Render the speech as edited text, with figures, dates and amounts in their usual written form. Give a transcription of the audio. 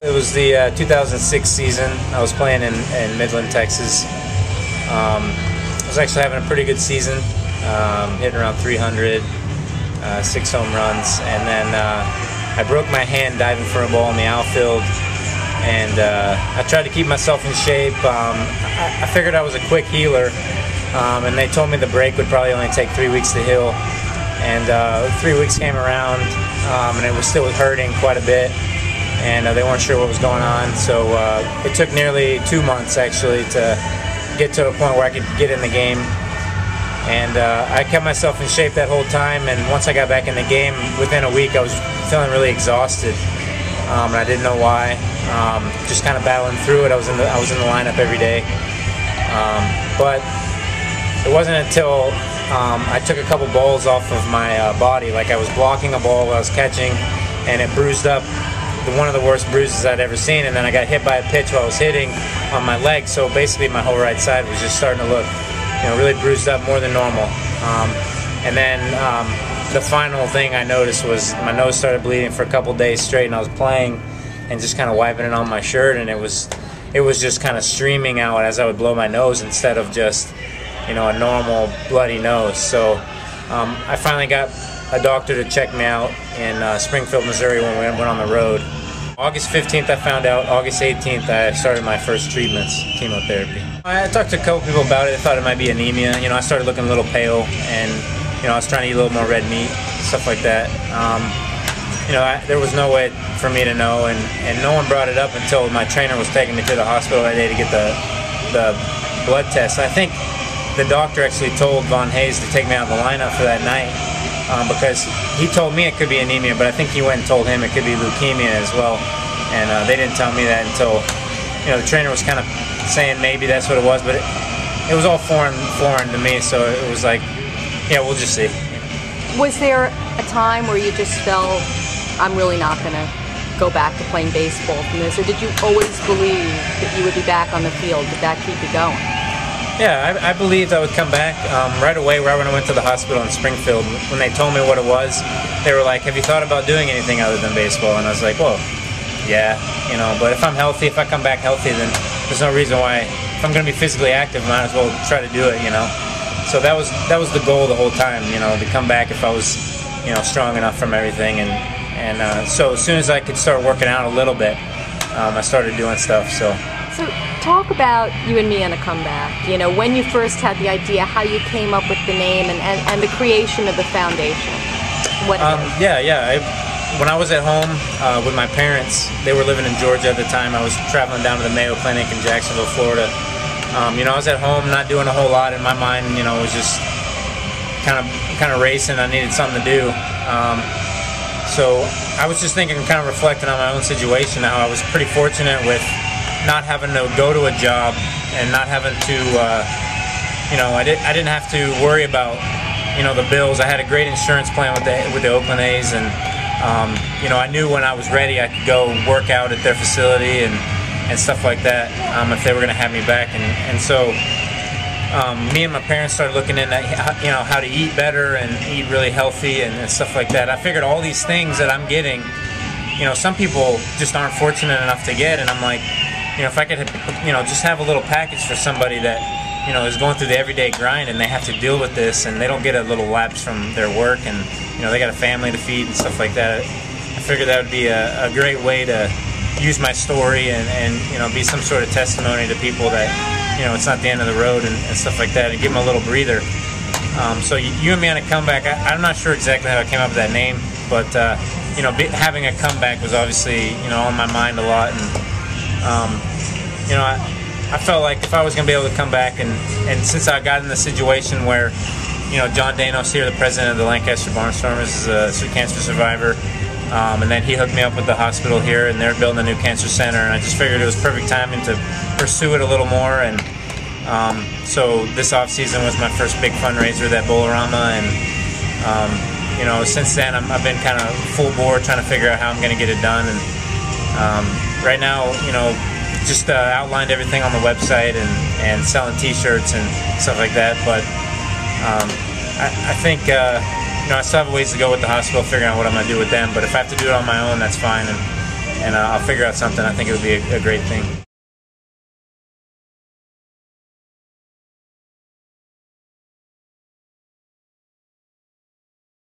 It was the 2006 season. I was playing in Midland, Texas. I was actually having a pretty good season, hitting around 300, 6 home runs, and then I broke my hand diving for a ball in the outfield, and I tried to keep myself in shape. I figured I was a quick healer, and they told me the break would probably only take 3 weeks to heal, and 3 weeks came around, and it was still hurting quite a bit, and they weren't sure what was going on, so it took nearly 2 months actually to get to a point where I could get in the game. And I kept myself in shape that whole time, and once I got back in the game, within a week I was feeling really exhausted, and I didn't know why. Just kind of battling through it. I was in the lineup every day, but it wasn't until I took a couple balls off of my body, like I was blocking a ball while I was catching, and it bruised up, one of the worst bruises I'd ever seen, and then I got hit by a pitch while I was hitting on my leg, so basically my whole right side was just starting to look, really bruised up more than normal. And then the final thing I noticed was my nose started bleeding for a couple days straight, and I was playing and just kind of wiping it on my shirt, and it was just kind of streaming out as I would blow my nose instead of just a normal bloody nose. So I finally got a doctor to check me out in Springfield, Missouri when we went on the road. August 15th I found out. August 18th I started my first treatments, chemotherapy. I talked to a couple people about it. I thought it might be anemia. I started looking a little pale, and I was trying to eat a little more red meat, stuff like that. There was no way for me to know, and no one brought it up until my trainer was taking me to the hospital that day to get the blood test. I think the doctor actually told Von Hayes to take me out of the lineup for that night, because he told me it could be anemia, but I think he went and told him it could be leukemia as well, and they didn't tell me that until the trainer was kind of saying maybe that's what it was, but it was all foreign to me, so it was like, yeah, we'll just see. Was there a time where you just felt, I'm really not going to go back to playing baseball from this, or did you always believe that you would be back on the field? Did that keep you going? Yeah, I believed I would come back right away. Right when I went to the hospital in Springfield, when they told me what it was, they were like, have you thought about doing anything other than baseball? And I was like, well, yeah, but if I'm healthy, if I come back healthy, then there's no reason why. If I'm going to be physically active, I might as well try to do it, So that was the goal the whole time, to come back if I was, strong enough from everything. And so as soon as I could start working out a little bit, I started doing stuff. So talk about you and me on a comeback. When you first had the idea, how you came up with the name and the creation of the foundation. When I was at home with my parents, they were living in Georgia at the time. I was traveling down to the Mayo Clinic in Jacksonville, Florida. I was at home, not doing a whole lot in my mind. It was just kind of racing. I needed something to do. So I was just thinking, kind of reflecting on my own situation, how I was pretty fortunate with not having to go to a job and not having to, I didn't have to worry about, the bills. I had a great insurance plan with the Oakland A's, and I knew when I was ready I could go work out at their facility and stuff like that if they were going to have me back. And so me and my parents started looking into how to eat better and eat really healthy and stuff like that. I figured all these things that I'm getting, some people just aren't fortunate enough to get, and I'm like, if I could, just have a little package for somebody that, is going through the everyday grind and they have to deal with this and they don't get a little lapse from their work, and, they got a family to feed and stuff like that. I figured that would be a great way to use my story and be some sort of testimony to people that, it's not the end of the road and stuff like that, and give them a little breather. So you and me on a comeback, I'm not sure exactly how I came up with that name, but, having a comeback was obviously, on my mind a lot, and I felt like if I was going to be able to come back, and since I got in the situation where, John Danos here, the president of the Lancaster Barnstormers, is a cancer survivor, and then he hooked me up with the hospital here, and they're building a new cancer center, and I just figured it was perfect timing to pursue it a little more. And so this off season was my first big fundraiser, that Bowl-O-Rama, and since then I've been kind of full bore trying to figure out how I'm going to get it done. And right now, just outlined everything on the website and selling T-shirts and stuff like that. But I think I still have a ways to go with the hospital, figuring out what I'm going to do with them. But if I have to do it on my own, that's fine. And and I'll figure out something. I think it would be a great thing.